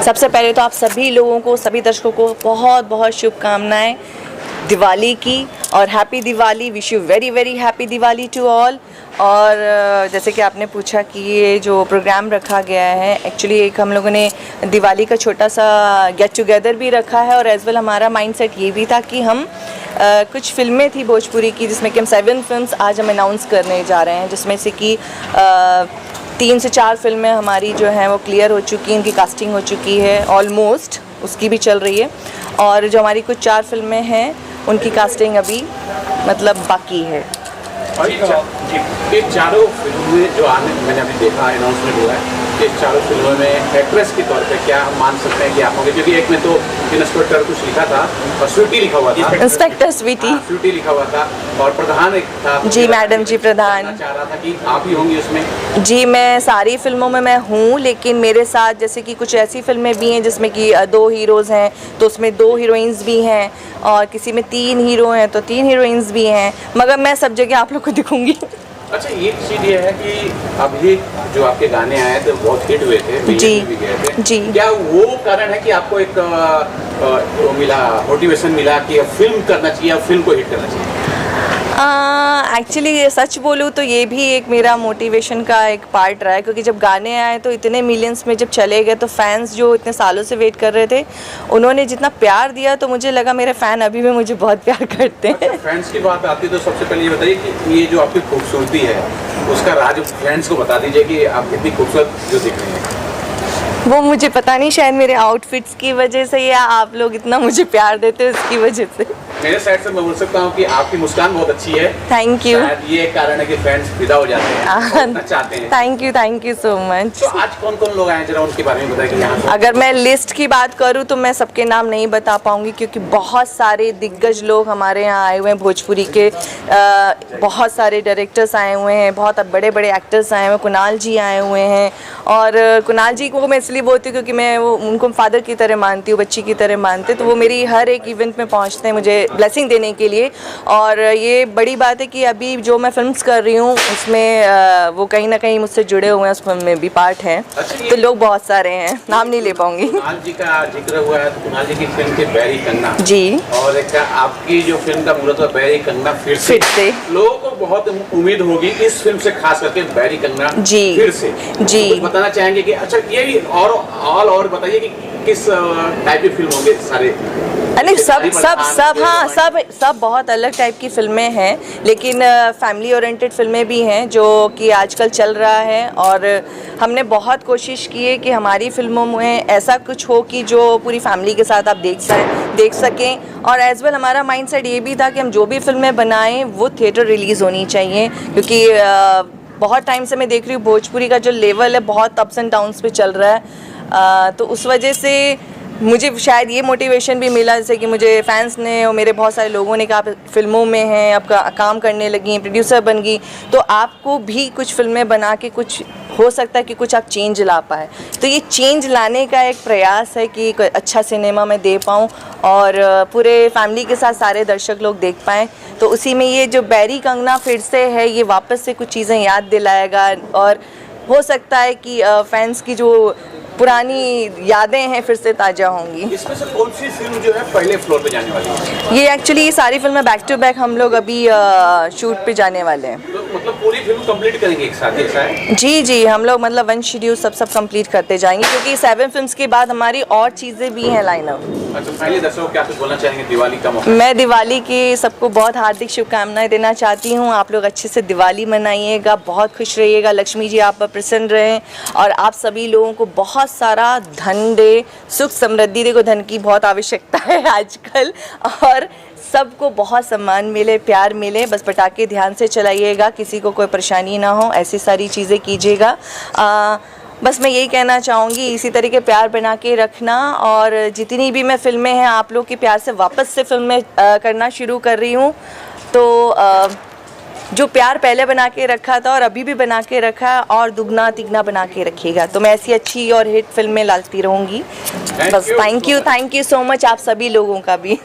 सबसे पहले तो आप सभी लोगों को, सभी दर्शकों को बहुत बहुत शुभकामनाएं दिवाली की और happy Diwali. Wish you very very happy Diwali to all. और जैसे कि आपने पूछा कि ये जो प्रोग्राम रखा गया है, एक्चुअली एक हम लोगों ने दिवाली का छोटा सा गेट टुगेदर भी रखा है और एज वेल हमारा माइंडसेट ये भी था कि हम कुछ फिल्में थी भोजपुरी की, जिसमें कि हम 7 फिल्म्स आज हम अनाउंस करने जा रहे हैं, जिसमें से कि 3 से 4 फिल्में हमारी जो हैं वो क्लियर हो चुकी हैं, उनकी कास्टिंग हो चुकी है ऑलमोस्ट, उसकी भी चल रही है। और जो हमारी कुछ 4 फिल्में हैं उनकी कास्टिंग अभी मतलब बाकी है। ये चारों फिल्में जो मैंने अभी देखा अनाउंसमेंट हुआ है, ये चारों फिल्मों में एक्ट्रेस के तौर पे क्या हम मान सकते हैं कि आप होंगे? क्योंकि एक में तो इंस्पेक्टर कुछ लिखा था और स्वीटी लिखा हुआ था, इंस्पेक्टर स्वीटी स्वीटी लिखा हुआ था, और प्रधान एक था। जी मैडम जी, प्रधान। चाह रहा था कि आप ही होंगी उसमें। जी, मैं सारी फिल्मों में मैं हूँ, लेकिन मेरे साथ जैसे कि कुछ ऐसी फिल्में भी हैं जिसमें कि 2 हीरोज़ हैं तो उसमें 2 हीरोइंस भी हैं, और किसी में 3 हीरो हैं तो 3 हीरोइंस भी हैं, मगर मैं सब जगह आप लोग को दिखूंगी। अच्छा, एक चीज़ ये है कि अभी जो आपके गाने आए थे बहुत हिट हुए थे, जी भी गए थे जी। क्या वो कारण है कि आपको एक मिला, मोटिवेशन मिला कि अब फिल्म करना चाहिए, अब फिल्म को हिट करना चाहिए? एक्चुअली सच बोलूँ तो ये भी एक मेरा मोटिवेशन का एक पार्ट रहा है, क्योंकि जब गाने आए तो इतने मिलियंस में जब चले गए तो फैंस जो इतने सालों से वेट कर रहे थे, उन्होंने जितना प्यार दिया तो मुझे लगा मेरे फ़ैन अभी भी मुझे बहुत प्यार करते हैं। फैंस की बात आती है तो सबसे पहले ये बताइए कि ये जो आपकी खूबसूरती है उसका राज फैंस को बता दीजिए कि आप कितनी खूबसूरत जो दिख रही हैं। वो मुझे पता नहीं, शायद मेरे आउटफिट्स की वजह से या आप लोग इतना मुझे प्यार देते हो उसकी वजह से। मेरे साइड से मैं बोल सकता हूँ कि आपकी मुस्कान बहुत अच्छी है। Thank you. ये कारण है कि फैंस फिदा हो जाते हैं, चाहते हैं। Thank you so much. तो आज कौन कौन लोग आए, जरा उनके बारे में बताइए कि यहाँ अगर मैं लिस्ट की बात करूँ तो मैं सबके नाम नहीं बता पाऊँगी, क्योंकि बहुत सारे दिग्गज लोग हमारे यहाँ आए हुए हैं भोजपुरी के। बहुत सारे डायरेक्टर्स आए हुए हैं, बहुत बड़े बड़े एक्टर्स आए हुए हैं, कुणाल जी आए हुए हैं। और कुणाल जी को मैं इसलिए बोलती हूँ क्योंकि मैं वो उनको फादर की तरह मानती हूँ, बच्ची की तरह मानते, तो वो मेरी हर एक इवेंट में पहुँचते हैं मुझे ब्लेसिंग देने के लिए। और ये बड़ी बात है कि अभी जो मैं फिल्म्स कर रही हूँ उसमें वो कहीं ना कहीं मुझसे जुड़े हुए हैं, उस फिल्म में भी पार्ट हैं। तो लोग बहुत सारे हैं, नाम नहीं ले पाऊंगी। कुणाल जी का जिक्र हुआ है तो कुणाल जी की फिल्म के बैरी कंगना जी, और एक आपकी जो फिल्म का मुहूर्त हुआ बैरी कंगना फिर से लोगों को बहुत उम्मीद होगी इस फिल्म से, खास करके बैरी कंगना जी फिर से जी। तो कुछ बताना चाहेंगे कि अच्छा ये और बताइए कि किस टाइप की फिल्म होंगे सारे? नहीं, सब बहुत अलग टाइप की फिल्में हैं, लेकिन फैमिली ओरिएंटेड फिल्में भी हैं जो कि आजकल चल रहा है। और हमने बहुत कोशिश की है कि हमारी फिल्मों में ऐसा कुछ हो कि जो पूरी फैमिली के साथ आप देख सकें। और एज वेल हमारा माइंडसेट ये भी था कि हम जो भी फिल्में बनाएं वो थिएटर रिलीज़ होनी चाहिए, क्योंकि बहुत टाइम से मैं देख रही हूँ भोजपुरी का जो लेवल है बहुत अप्स एंड डाउन्स पे चल रहा है। तो उस वजह से मुझे शायद ये मोटिवेशन भी मिला, जैसे कि मुझे फैंस ने और मेरे बहुत सारे लोगों ने कहा आप फिल्मों में हैं, आप काम करने लगी, प्रोड्यूसर बन गई, तो आपको भी कुछ फिल्में बना के कुछ हो सकता है कि कुछ आप चेंज ला पाए। तो ये चेंज लाने का एक प्रयास है कि एक अच्छा सिनेमा मैं दे पाऊँ और पूरे फैमिली के साथ सारे दर्शक लोग देख पाएँ। तो उसी में ये जो बैरी कंगना फिर से है, ये वापस से कुछ चीज़ें याद दिलाएगा और हो सकता है कि फैंस की जो पुरानी यादें हैं फिर से ताज़ा होंगी। इसमें से कौन सी फिल्म जो है पहले फ्लोर पे जाने वाली है? ये एक्चुअली सारी फिल्में बैक टू बैक हम लोग अभी शूट पे जाने वाले हैं। तो मतलब पूरी फिल्म कंप्लीट करेंगे एक साथ, ऐसा है? जी, हम लोग मतलब 1 शेड्यूल सब कंप्लीट करते जाएंगे, क्योंकि 7 फिल्म्स के बाद हमारी और चीज़ें भी हैं लाइन अप। अच्छा, पहले दर्शकों को क्या कुछ बोलना चाहेंगे दिवाली का मौका? मैं दिवाली की सबको बहुत हार्दिक शुभकामनाएं देना चाहती हूँ। आप लोग अच्छे से दिवाली मनाइएगा, बहुत खुश रहिएगा, लक्ष्मी जी आप पर प्रसन्न रहें और आप सभी लोगों को बहुत सारा धन दे, सुख समृद्धि दे। को धन की बहुत आवश्यकता है आजकल, और सबको बहुत सम्मान मिले, प्यार मिले। बस पटाखे ध्यान से चलाइएगा, किसी को कोई परेशानी ना हो, ऐसी सारी चीज़ें कीजिएगा। बस मैं यही कहना चाहूँगी, इसी तरीके प्यार बना के रखना। और जितनी भी मैं फिल्में हैं आप लोग के प्यार से वापस से फिल्में करना शुरू कर रही हूँ। तो जो प्यार पहले बना के रखा था और अभी भी बना के रखा है और दुगना तिगना बना के रखिएगा, तो मैं ऐसी अच्छी और हिट फिल्में लाती रहूँगी। बस थैंक यू सो मच आप सभी लोगों का भी।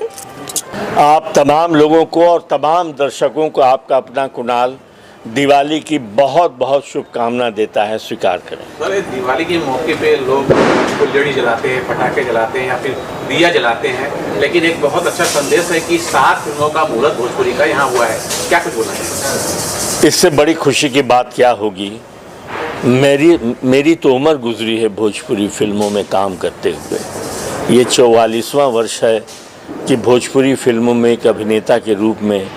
आप तमाम लोगों को और तमाम दर्शकों को आपका अपना कुणाल दिवाली की बहुत बहुत शुभकामना देता है, स्वीकार करें। सर, दिवाली के मौके पे लोग फुलझड़ी जलाते हैं, पटाखे जलाते हैं या फिर दिया जलाते हैं, लेकिन एक बहुत अच्छा संदेश है कि 7 फिल्मों का मुहूर्त भोजपुरी का यहाँ हुआ है। क्या कुछ बोलना चाहिए? इससे बड़ी खुशी की बात क्या होगी। मेरी तो उम्र गुजरी है भोजपुरी फिल्मों में काम करते हुए। ये 44वां वर्ष है कि भोजपुरी फिल्मों में एक अभिनेता के रूप में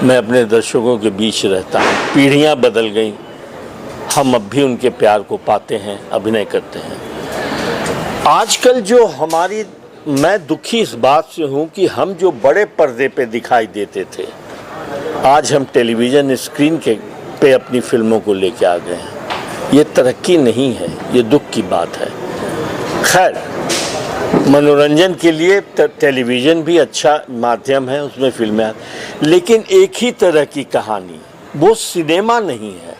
मैं अपने दर्शकों के बीच रहता हूँ। पीढ़ियाँ बदल गईं, हम अब भी उनके प्यार को पाते हैं, अभिनय करते हैं। आजकल जो मैं दुखी इस बात से हूँ कि हम जो बड़े पर्दे पे दिखाई देते थे, आज हम टेलीविज़न स्क्रीन पे अपनी फिल्मों को लेके आ गए हैं। ये तरक्की नहीं है, ये दुख की बात है। खैर, मनोरंजन के लिए टेलीविज़न भी अच्छा माध्यम है, उसमें फिल्में, लेकिन एक ही तरह की कहानी, वो सिनेमा नहीं है।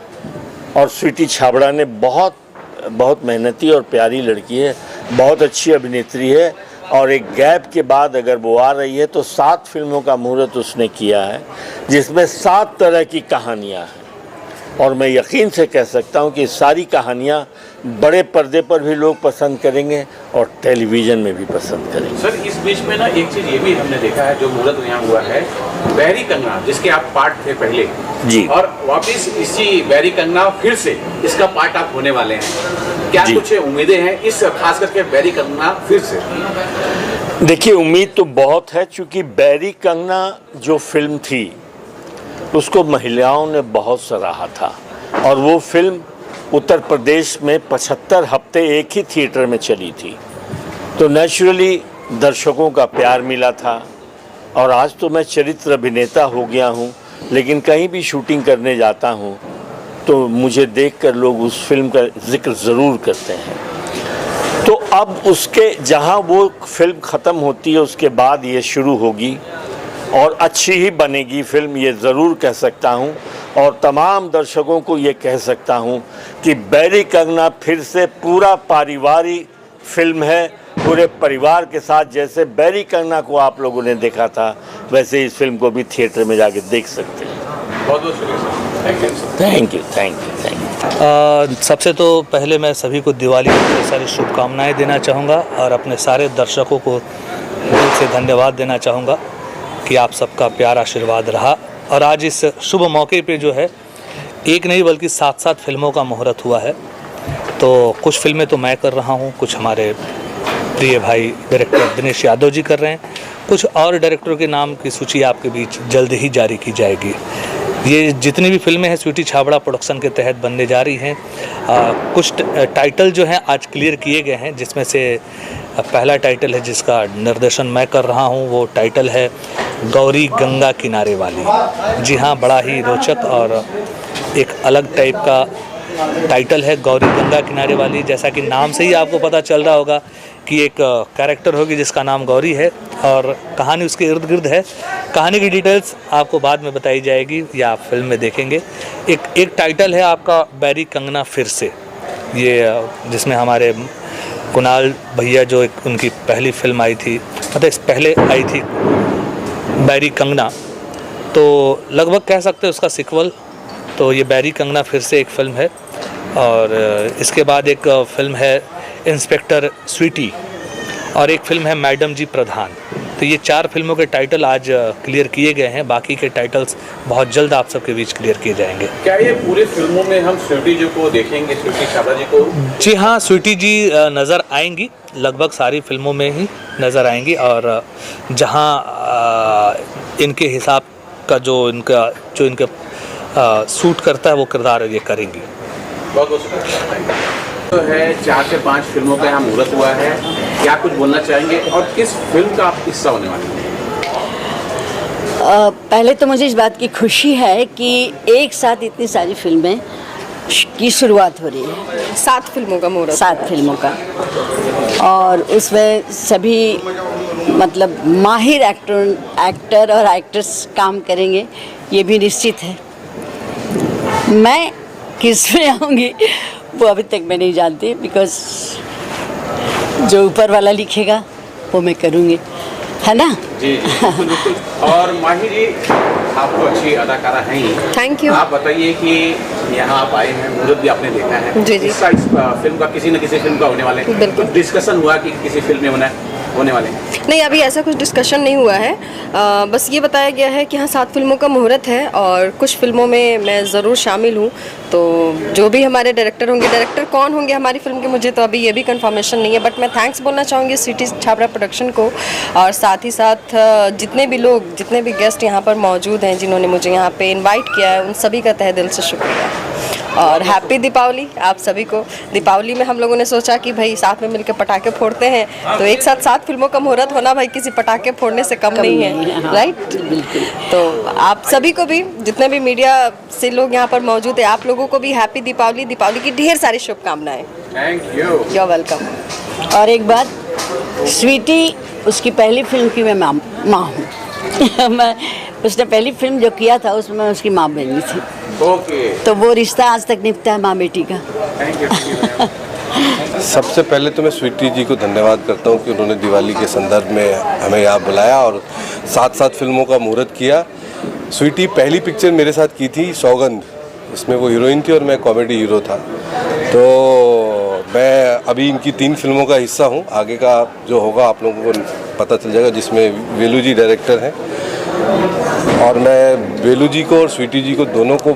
और स्वीटी छाबड़ा ने बहुत मेहनती और प्यारी लड़की है, बहुत अच्छी अभिनेत्री है, और एक गैप के बाद अगर वो आ रही है तो 7 फिल्मों का मुहूर्त उसने किया है, जिसमें 7 तरह की कहानियाँ हैं। और मैं यकीन से कह सकता हूँ कि सारी कहानियाँ बड़े पर्दे पर भी लोग पसंद करेंगे और टेलीविज़न में भी पसंद करेंगे। सर, इस बीच में ना एक चीज़ ये भी हमने देखा है, जो मुहूर्त यहाँ हुआ है, बैरी कंगना, जिसके आप पार्ट थे पहले जी, और वापस इसी बैरी कंगना फिर से इसका पार्ट आप होने वाले हैं। क्या कुछ उम्मीदें हैं इस, खास करके बैरी कंगना फिर से? देखिए, उम्मीद तो बहुत है, क्योंकि बैरी कंगना जो फिल्म थी उसको महिलाओं ने बहुत सराहा था, और वो फिल्म उत्तर प्रदेश में 75 हफ्ते एक ही थिएटर में चली थी, तो नेचुरली दर्शकों का प्यार मिला था। और आज तो मैं चरित्र अभिनेता हो गया हूँ, लेकिन कहीं भी शूटिंग करने जाता हूँ तो मुझे देखकर लोग उस फिल्म का जिक्र ज़रूर करते हैं। तो अब उसके जहाँ वो फिल्म ख़त्म होती है उसके बाद ये शुरू होगी, और अच्छी ही बनेगी फिल्म, ये ज़रूर कह सकता हूँ। और तमाम दर्शकों को ये कह सकता हूँ कि बैरी कंगना फिर से पूरा पारिवारिक फिल्म है, पूरे परिवार के साथ। जैसे बैरी कंगना को आप लोगों ने देखा था, वैसे इस फिल्म को भी थिएटर में जाके देख सकते हैं। बहुत बहुत शुक्रिया। Thank you. सबसे तो पहले मैं सभी को दिवाली की बहुत सारी शुभकामनाएं देना चाहूँगा, और अपने सारे दर्शकों को दिल से धन्यवाद देना चाहूँगा कि आप सबका प्यार आशीर्वाद रहा। और आज इस शुभ मौके पे जो है, एक नहीं बल्कि 7 फिल्मों का मुहूर्त हुआ है। तो कुछ फिल्में तो मैं कर रहा हूँ, कुछ हमारे प्रिय भाई डायरेक्टर दिनेश यादव जी कर रहे हैं, कुछ और डायरेक्टरों के नाम की सूची आपके बीच जल्द ही जारी की जाएगी। ये जितनी भी फिल्में हैं स्वीटी छाबड़ा प्रोडक्शन के तहत बनने जा रही हैं। कुछ टाइटल जो हैं आज क्लियर किए गए हैं, जिसमें से पहला टाइटल है जिसका निर्देशन मैं कर रहा हूं, वो टाइटल है गौरी गंगा किनारे वाली। जी हाँ, बड़ा ही रोचक और एक अलग टाइप का टाइटल है, गौरी गंगा किनारे वाली। जैसा कि नाम से ही आपको पता चल रहा होगा कि एक कैरेक्टर होगी जिसका नाम गौरी है, और कहानी उसके इर्द गिर्द है। कहानी की डिटेल्स आपको बाद में बताई जाएगी या आप फिल्म में देखेंगे। एक टाइटल है आपका बैरी कंगना फिर से, ये जिसमें हमारे कुणाल भैया, जो एक उनकी पहली फिल्म आई थी, मतलब इस पहले आई थी बैरी कंगना, तो लगभग कह सकते हैं उसका सिक्वल। तो ये बैरी कंगना फिर से एक फ़िल्म है। और इसके बाद एक फ़िल्म है इंस्पेक्टर स्वीटी, और एक फ़िल्म है मैडम जी प्रधान। तो ये 4 फिल्मों के टाइटल आज क्लियर किए गए हैं। बाकी के टाइटल्स बहुत जल्द आप सबके बीच क्लियर किए जाएंगे। क्या ये पूरे फिल्मों में हम स्वीटी जी को देखेंगे, स्वीटी छाबड़ा जी को? जी हाँ, स्वीटी जी नज़र आएंगी, लगभग सारी फिल्मों में ही नज़र आएंगी। और जहाँ इनके हिसाब का जो इनका सूट करता है वो किरदार ये करेंगी। बहुत बहुत शुक्रिया। तो है 4 से 5 फिल्मों का यहाँ मुहूर्त हुआ है, क्या कुछ बोलना चाहेंगे और किस फिल्म का आप हिस्सा होने वाले हैं? पहले तो मुझे इस बात की खुशी है कि एक साथ इतनी सारी फिल्में की शुरुआत हो रही है। 7 फिल्मों का मुहूर्त। 7 फिल्मों का, और उसमें सभी मतलब माहिर एक्टर और एक्ट्रेस काम करेंगे, ये भी निश्चित है। मैं किस में आऊँगी वो अभी तक मैं नहीं जानती, बिकॉज जो ऊपर वाला लिखेगा वो मैं करूँगी, है ना? जी, बिल्कुल। और माही जी, आप तो अच्छी अदाकारा हैं ही। Thank you. आप बताइए कि यहाँ आप आए हैं, मुहूर्त भी आपने देखा है। जी, जी। इस फिल्म का किसी न किसी फिल्म का होने वाले बिल्कुल। तो डिस्कशन हुआ कि किसी फिल्म में होने वाले हैं? नहीं, अभी ऐसा कुछ डिस्कशन नहीं हुआ है। बस ये बताया गया है कि हाँ 7 फिल्मों का मुहूर्त है और कुछ फिल्मों में मैं ज़रूर शामिल हूँ। तो जो भी हमारे डायरेक्टर होंगे, डायरेक्टर कौन होंगे हमारी फिल्म के, मुझे तो अभी ये भी कंफर्मेशन नहीं है। बट मैं थैंक्स बोलना चाहूँगी सिटी छाबड़ा प्रोडक्शन को, और साथ ही साथ जितने भी लोग, जितने भी गेस्ट यहाँ पर मौजूद हैं, जिन्होंने मुझे यहाँ पे इनवाइट किया है, उन सभी का तहे दिल से शुक्रिया। और हैप्पी दीपावली आप सभी को। दीपावली में हम लोगों ने सोचा कि भाई साथ में मिलकर पटाखे फोड़ते हैं, तो एक साथ 7 फिल्मों का मुहूर्त होना भाई किसी पटाखे फोड़ने से कम नहीं है, राइट? बिल्कुल। तो आप सभी को भी, जितने भी मीडिया से लोग यहाँ पर मौजूद है, आप लोगों को भी हैप्पी दीपावली, दीपावली की ढेर सारी शुभकामनाएं। Thank you. You are welcome. और एक बात, स्वीटी उसकी पहली फिल्म की मैं माँ हूँ। मैं उसने पहली फिल्म जो किया था उसमें मैं उसकी माँ बनी थी। ओके, तो वो रिश्ता आज तक निभता है माँ बेटी का। Thank you. सबसे पहले तो मैं स्वीटी जी को धन्यवाद करता हूँ कि उन्होंने दिवाली के संदर्भ में हमें यहाँ बुलाया और 7 फिल्मों का मुहूर्त किया। स्वीटी पहली पिक्चर मेरे साथ की थी सौगंध, इसमें वो हीरोइन थी और मैं कॉमेडी हीरो था। तो मैं अभी इनकी 3 फिल्मों का हिस्सा हूँ। आगे का जो होगा आप लोगों को पता चल जाएगा, जिसमें वेलू जी डायरेक्टर हैं। और मैं वेलू जी को और स्वीटी जी को दोनों को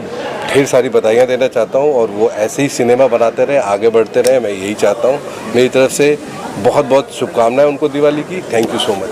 ढेर सारी बधाइयाँ देना चाहता हूँ, और वो ऐसे ही सिनेमा बनाते रहे, आगे बढ़ते रहे, मैं यही चाहता हूँ। मेरी तरफ से बहुत बहुत शुभकामनाएं उनको दिवाली की। Thank you so much.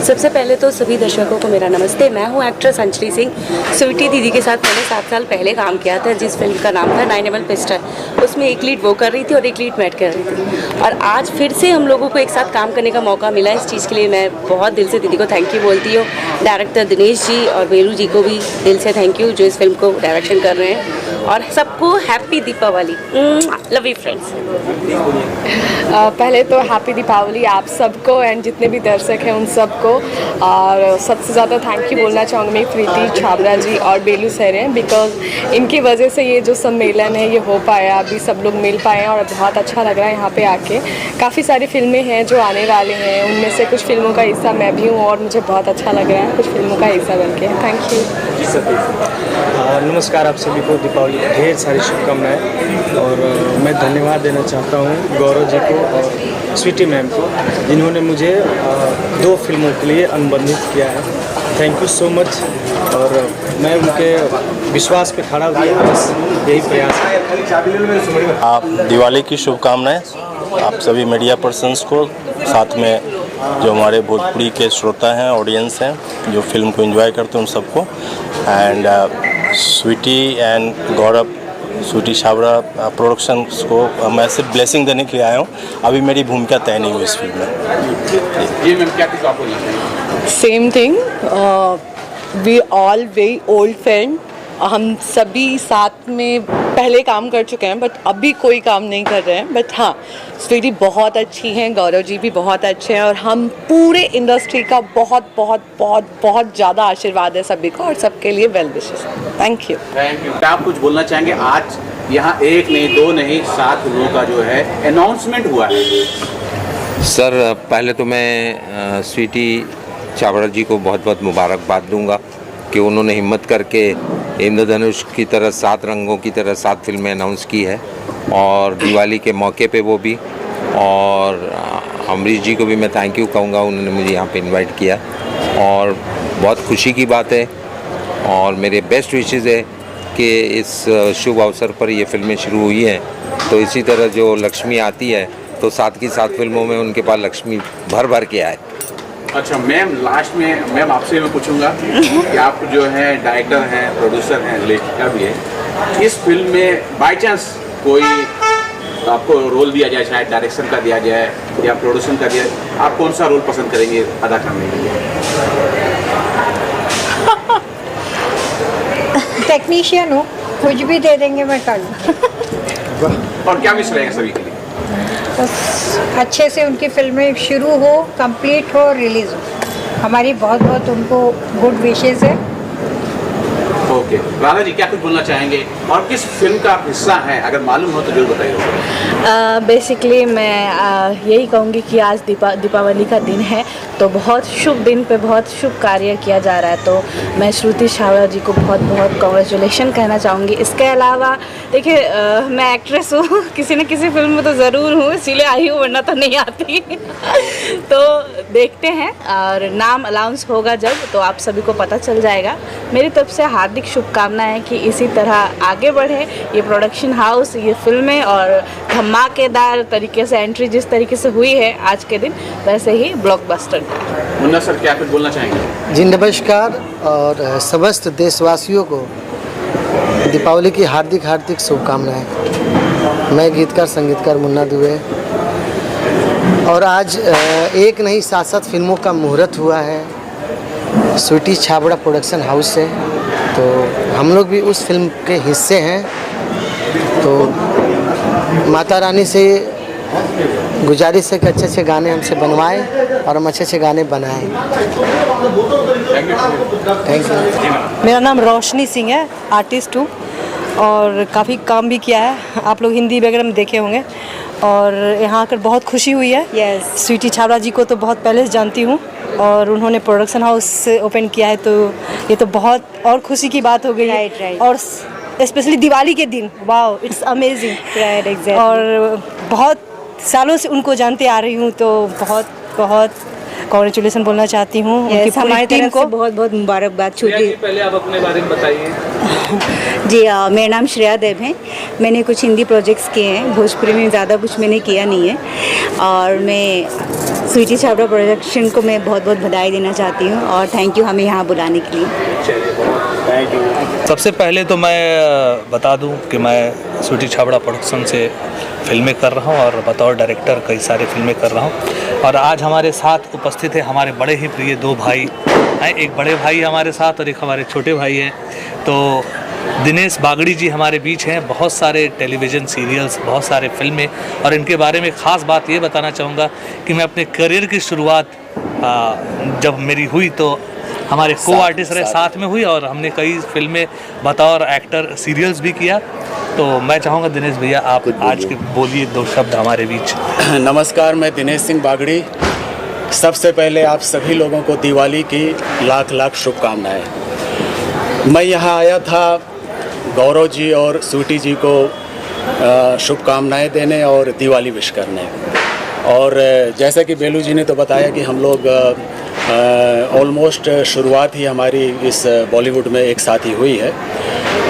सबसे पहले तो सभी दर्शकों को मेरा नमस्ते। मैं हूँ एक्ट्रेस अंजलि सिंह। स्वीटी दीदी के साथ मैंने 7 साल पहले काम किया था, जिस फिल्म का नाम था 9 एबल पिस्टल। उसमें एक लीड वो कर रही थी और एक लीड मैं कर रही थी, और आज फिर से हम लोगों को एक साथ काम करने का मौका मिला। इस चीज़ के लिए मैं बहुत दिल से दीदी को थैंक यू बोलती हूँ। डायरेक्टर दिनेश जी और वेलू जी को भी दिल से थैंक यू, जो इस फिल्म को डायरेक्शन कर रहे हैं। और सबको happy Deepawali. Love you friends. पहले तो हैप्पी दीपावली आप सबको एंड जितने भी दर्शक हैं उन सबको। और सबसे ज़्यादा थैंक यू बोलना चाहूँगी मैं प्रीति छाबड़ा जी और बेलू सर हैं, बिकॉज इनकी वजह से ये जो सम्मेलन है ये हो पाया, अभी सब लोग मिल पाए हैं और बहुत अच्छा लग रहा है यहाँ पे आके। काफ़ी सारी फिल्में हैं जो आने वाले हैं, उनमें से कुछ फिल्मों का हिस्सा मैं भी हूँ और मुझे बहुत अच्छा लग रहा है कुछ फिल्मों का हिस्सा बन के। Thank you. नमस्कार, आप सभी को दीपावली की ढेर सारी शुभकामनाएं। और मैं धन्यवाद देना चाहता हूं गौरव जी को और स्वीटी मैम को, जिन्होंने मुझे 2 फिल्मों के लिए अनुबंधित किया है। Thank you so much. और मैं उनके विश्वास पे खड़ा हुआ, बस यही प्रयास है। आप दिवाली की शुभकामनाएं आप सभी मीडिया पर्सन्स को, साथ में जो हमारे भोजपुरी के श्रोता हैं, ऑडियंस हैं, जो फिल्म को एंजॉय करते हैं, उन सबको। And Sweety and Gaurav, Sweety Chhabra productions को मैं सिर्फ ब्लेसिंग देने के लिए आया हूँ। अभी मेरी भूमिका तय नहीं हुई इस फिल्म में। जी मैम, क्या कुछ आप बोलना चाहेंगे? Same thing, we all very old friend. हम सभी साथ में पहले काम कर चुके हैं, बट अभी कोई काम नहीं कर रहे हैं। बट हाँ, स्वीटी बहुत अच्छी हैं, गौरव जी भी बहुत अच्छे हैं, और हम पूरे इंडस्ट्री का बहुत बहुत बहुत बहुत ज़्यादा आशीर्वाद है सभी को, और सबके लिए well wishes. Thank you. Thank you. क्या आप कुछ बोलना चाहेंगे? आज यहाँ 1 नहीं 2 नहीं 7 फिल्मों का जो है अनाउंसमेंट हुआ है। सर, पहले तो मैं स्वीटी छाबड़ा जी को बहुत बहुत मुबारकबाद दूंगा कि उन्होंने हिम्मत करके इंद्रधनुष की तरह 7 रंगों की तरह 7 फिल्में अनाउंस की है, और दिवाली के मौके पे वो भी। और अमरीश जी को भी मैं थैंक यू कहूँगा, उन्होंने मुझे यहाँ पे इनवाइट किया, और बहुत खुशी की बात है। और मेरे बेस्ट विशेस है कि इस शुभ अवसर पर ये फिल्में शुरू हुई हैं, तो इसी तरह जो लक्ष्मी आती है तो 7 की 7 फिल्मों में उनके पास लक्ष्मी भर भर के आए। अच्छा मैम, लास्ट में मैम आपसे मैं पूछूंगा कि आप जो है डायरेक्टर हैं, प्रोड्यूसर हैं, लेखिका भी है, इस फिल्म में बाय चांस कोई आपको रोल दिया जाए, शायद डायरेक्शन का दिया जाए या प्रोड्यूसन का दिया जाए, आप कौन सा रोल पसंद करेंगे अदा करने के लिए? टेक्नीशियन हो, कुछ भी दे देंगे मैं कर लूँ। और क्या विश रहेगा सभी के लिए? बस अच्छे से उनकी फिल्में शुरू हो, कंप्लीट हो, रिलीज़ हो। हमारी बहुत बहुत उनको गुड विशेज़ है। ओके, राधा जी क्या कुछ बोलना चाहेंगे और किस फिल्म का आप हिस्सा हैं? अगर मालूम हो तो जरूर बताइए। बेसिकली मैं यही कहूँगी कि आज दीपावली का दिन है, तो बहुत शुभ दिन पे बहुत शुभ कार्य किया जा रहा है, तो मैं श्रुति छाबड़ा जी को बहुत बहुत कॉन्ग्रेचुलेशन कहना चाहूँगी। इसके अलावा देखिए मैं एक्ट्रेस हूँ, किसी न किसी फिल्म में तो ज़रूर हूँ, इसीलिए आई हूँ, वरना तो नहीं आती। तो देखते हैं और नाम अनाउंस होगा जब, तो आप सभी को पता चल जाएगा। मेरी तरफ से हार्दिक शुभकामनाएं कि इसी तरह आगे बढ़े ये प्रोडक्शन हाउस, ये फिल्में, और धमाकेदार तरीके से एंट्री जिस तरीके से हुई है आज के दिन, वैसे ही ब्लॉकबस्टर। मुन्ना सर क्या कुछ बोलना चाहेंगे? जी नमस्कार, और समस्त देशवासियों को दीपावली की हार्दिक हार्दिक शुभकामनाएं। मैं गीतकार संगीतकार मुन्ना दुबे, और आज एक नहीं 7 फिल्मों का मुहूर्त हुआ है स्वीटी छाबड़ा प्रोडक्शन हाउस से, तो हम लोग भी उस फिल्म के हिस्से हैं। तो माता रानी से गुजारिश है कि अच्छे अच्छे गाने हमसे बनवाएं और हम अच्छे अच्छे गाने बनाएं। Thank you. मेरा नाम रोशनी सिंह है, आर्टिस्ट हूँ और काफ़ी काम भी किया है। आप लोग हिंदी वगैरह में देखे होंगे, और यहाँ आकर बहुत खुशी हुई है। स्वीटी छाबड़ा जी को तो बहुत पहले से जानती हूँ, और उन्होंने प्रोडक्शन हाउस ओपन किया है, तो ये तो बहुत और खुशी की बात हो गई है। और स्पेशली दिवाली के दिन, वाओ, इट्स अमेजिंग। और बहुत सालों से उनको जानते आ रही हूँ, तो बहुत बहुत कॉन्ग्रेचुलेसन बोलना चाहती हूँ उनकी पूरी टीम को। बहुत बहुत मुबारकबाद। छुट्टी पहले आप अपने बारे में बताइए। जी मेरा नाम श्रेया देव है। मैंने कुछ हिंदी प्रोजेक्ट्स किए हैं, भोजपुरी में ज़्यादा कुछ मैंने किया नहीं है, और मैं स्वीटी छाबड़ा प्रोडक्शन को मैं बहुत बहुत बधाई देना चाहती हूँ, और थैंक यू हमें यहाँ बुलाने के लिए। सबसे पहले तो मैं बता दूं कि मैं स्वीटी छाबड़ा प्रोडक्शन से फिल्में कर रहा हूं, और बतौर डायरेक्टर कई सारे फिल्में कर रहा हूं। और आज हमारे साथ उपस्थित है हमारे बड़े ही प्रिय 2 भाई हैं, एक बड़े भाई हमारे साथ और एक हमारे छोटे भाई हैं। तो दिनेश बागड़ी जी हमारे बीच हैं। बहुत सारे टेलीविज़न सीरियल्स, बहुत सारे फिल्में, और इनके बारे में ख़ास बात ये बताना चाहूँगा कि मैं अपने करियर की शुरुआत जब मेरी हुई तो हमारे को आर्टिस्ट रहे साथ में हुई, और हमने कई फिल्में बतौर एक्टर सीरियल्स भी किया। तो मैं चाहूँगा दिनेश भैया आप आज के बोलिए 2 शब्द हमारे बीच। नमस्कार, मैं दिनेश सिंह बागड़ी। सबसे पहले आप सभी लोगों को दिवाली की लाख लाख शुभकामनाएं। मैं यहाँ आया था गौरव जी और स्वीटी जी को शुभकामनाएं देने और दिवाली विश करने। और जैसा कि बेलू जी ने तो बताया कि हम लोग ऑलमोस्ट शुरुआत ही हमारी इस बॉलीवुड में एक साथ ही हुई है,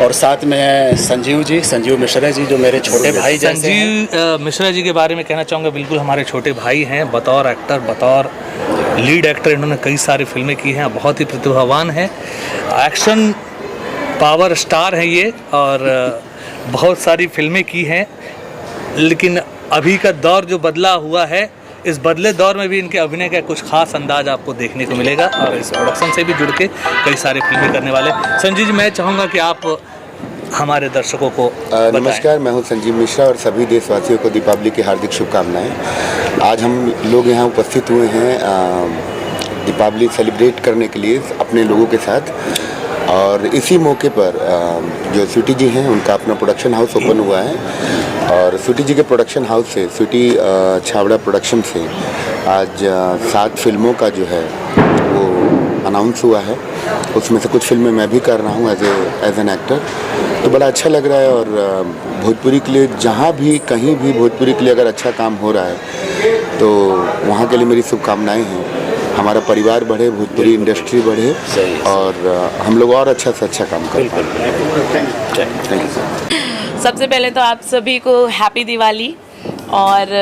और साथ में है संजीव मिश्रा जी जो मेरे छोटे भाई जैसे हैं। संजीव मिश्रा जी के बारे में कहना चाहूँगा, बिल्कुल हमारे छोटे भाई हैं। बतौर एक्टर, बतौर लीड एक्टर इन्होंने कई सारी फिल्में की हैं, बहुत ही प्रतिभावान हैं, एक्शन पावर स्टार हैं ये, और बहुत सारी फिल्में की हैं। लेकिन अभी का दौर जो बदला हुआ है, इस बदले दौर में भी इनके अभिनय का कुछ खास अंदाज आपको देखने को मिलेगा, और इस प्रोडक्शन से भी जुड़ के कई सारे फिल्में करने वाले। संजीव जी, मैं चाहूँगा कि आप हमारे दर्शकों को नमस्कार, मैं हूं संजीव मिश्रा, और सभी देशवासियों को दीपावली की हार्दिक शुभकामनाएं। आज हम लोग यहाँ उपस्थित हुए हैं दीपावली सेलिब्रेट करने के लिए अपने लोगों के साथ, और इसी मौके पर जो स्वीटी जी हैं उनका अपना प्रोडक्शन हाउस ओपन हुआ है, और स्वीटी जी के प्रोडक्शन हाउस से, स्वीटी छाबड़ा प्रोडक्शन से आज 7 फिल्मों का जो है वो अनाउंस हुआ है। उसमें से कुछ फिल्में मैं भी कर रहा हूँ एज एन एक्टर, तो बड़ा अच्छा लग रहा है। और भोजपुरी के लिए जहाँ भी कहीं भी भोजपुरी के लिए अगर अच्छा काम हो रहा है तो वहाँ के लिए मेरी शुभकामनाएँ हैं। हमारा परिवार बढ़े, भोजपुरी इंडस्ट्री बढ़े, और हम लोग और अच्छा से अच्छा काम करें। Thank you sir. सबसे पहले तो आप सभी को हैप्पी दिवाली, और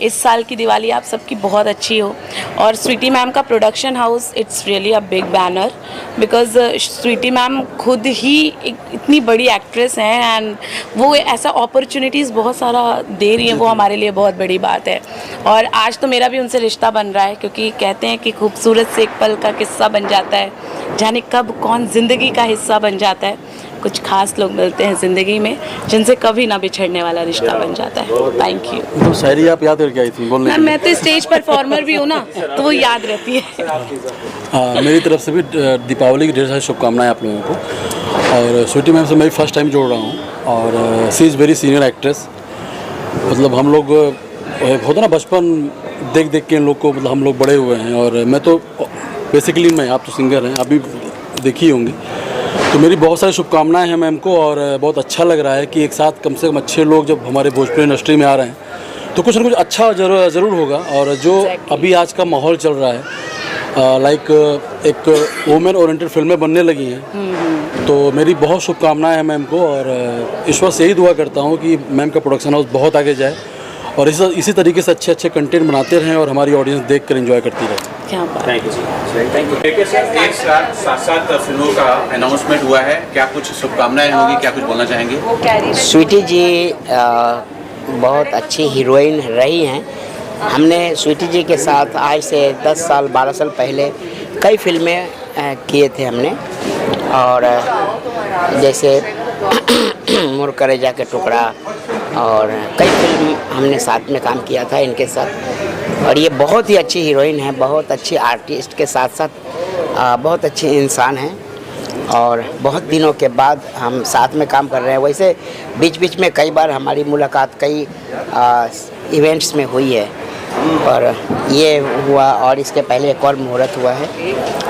इस साल की दिवाली आप सबकी बहुत अच्छी हो। और स्वीटी मैम का production house, it's really a big banner, because Sweety ma'am खुद ही एक इतनी बड़ी एक्ट्रेस हैं, एंड वो ऐसा अपॉर्चुनिटीज़ बहुत सारा दे रही हैं, वो हमारे लिए बहुत बड़ी बात है। और आज तो मेरा भी उनसे रिश्ता बन रहा है, क्योंकि कहते हैं कि खूबसूरत से एक पल का किस्सा बन जाता है, जाने कब कौन ज़िंदगी का हिस्सा बन जाता है। कुछ खास लोग मिलते हैं ज़िंदगी में जिनसे कभी ना बिछड़ने वाला रिश्ता बन जाता है। Thank you. तो शायरी आप याद करके आई थी बोलने? मैं तो स्टेज परफॉर्मर भी हूँ ना, तो वो याद रहती है। मेरी तरफ से भी दीपावली की ढेर सारी शुभकामनाएं आप लोगों को। और स्वीटी मैम से मैं फर्स्ट टाइम जोड़ रहा हूँ और सी इज़ वेरी सीनियर एक्ट्रेस। मतलब हम लोग होता ना बचपन देख देख के इन लोग को, मतलब हम लोग बड़े हुए हैं। और मैं तो बेसिकली आप तो सिंगर हैं, आप भी देखी होंगी, तो मेरी बहुत सारी शुभकामनाएं हैं मैम को। और बहुत अच्छा लग रहा है कि एक साथ कम से कम अच्छे लोग जब हमारे भोजपुरी इंडस्ट्री में आ रहे हैं तो कुछ ना कुछ अच्छा ज़रूर होगा। और जो अभी आज का माहौल चल रहा है, लाइक एक वुमेन ओरिएंटेड फिल्में बनने लगी हैं, तो मेरी बहुत शुभकामनाएं हैं मैम को। और ईश्वर से यही दुआ करता हूँ कि मैम का प्रोडक्शन हाउस बहुत आगे जाए और इसी तरीके से अच्छे अच्छे कंटेंट बनाते रहें और हमारी ऑडियंस देख कर एंजॉय करती रहे। Thank you thank you. देखिए सर, एक साथ फिल्मों का अनाउंसमेंट हुआ है, क्या कुछ शुभकामनाएं होंगी, क्या कुछ बोलना चाहेंगे? स्वीटी जी बहुत अच्छी हीरोइन रही हैं। हमने स्वीटी जी के साथ आज से 10 साल 12 साल पहले कई फिल्में किए थे हमने। और जैसे मोर कलेजा के टुकड़ा और कई फिल्म हमने साथ में काम किया था इनके साथ। और ये बहुत ही अच्छी हीरोइन है, बहुत अच्छी आर्टिस्ट के साथ साथ बहुत अच्छे इंसान हैं। और बहुत दिनों के बाद हम साथ में काम कर रहे हैं। वैसे बीच बीच में कई बार हमारी मुलाकात कई इवेंट्स में हुई है और ये हुआ, और इसके पहले एक और मुहूर्त हुआ है।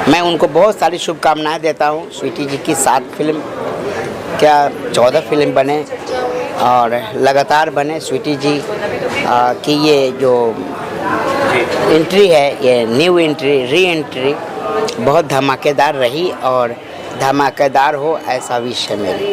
मैं उनको बहुत सारी शुभकामनाएं देता हूँ। स्वीटी जी की 7 फिल्म क्या 14 फिल्म बने और लगातार बने। स्वीटी जी की ये जो एंट्री है, ये न्यू एंट्री री एंट्री बहुत धमाकेदार रही और धमाकेदार हो ऐसा विश है मेरी।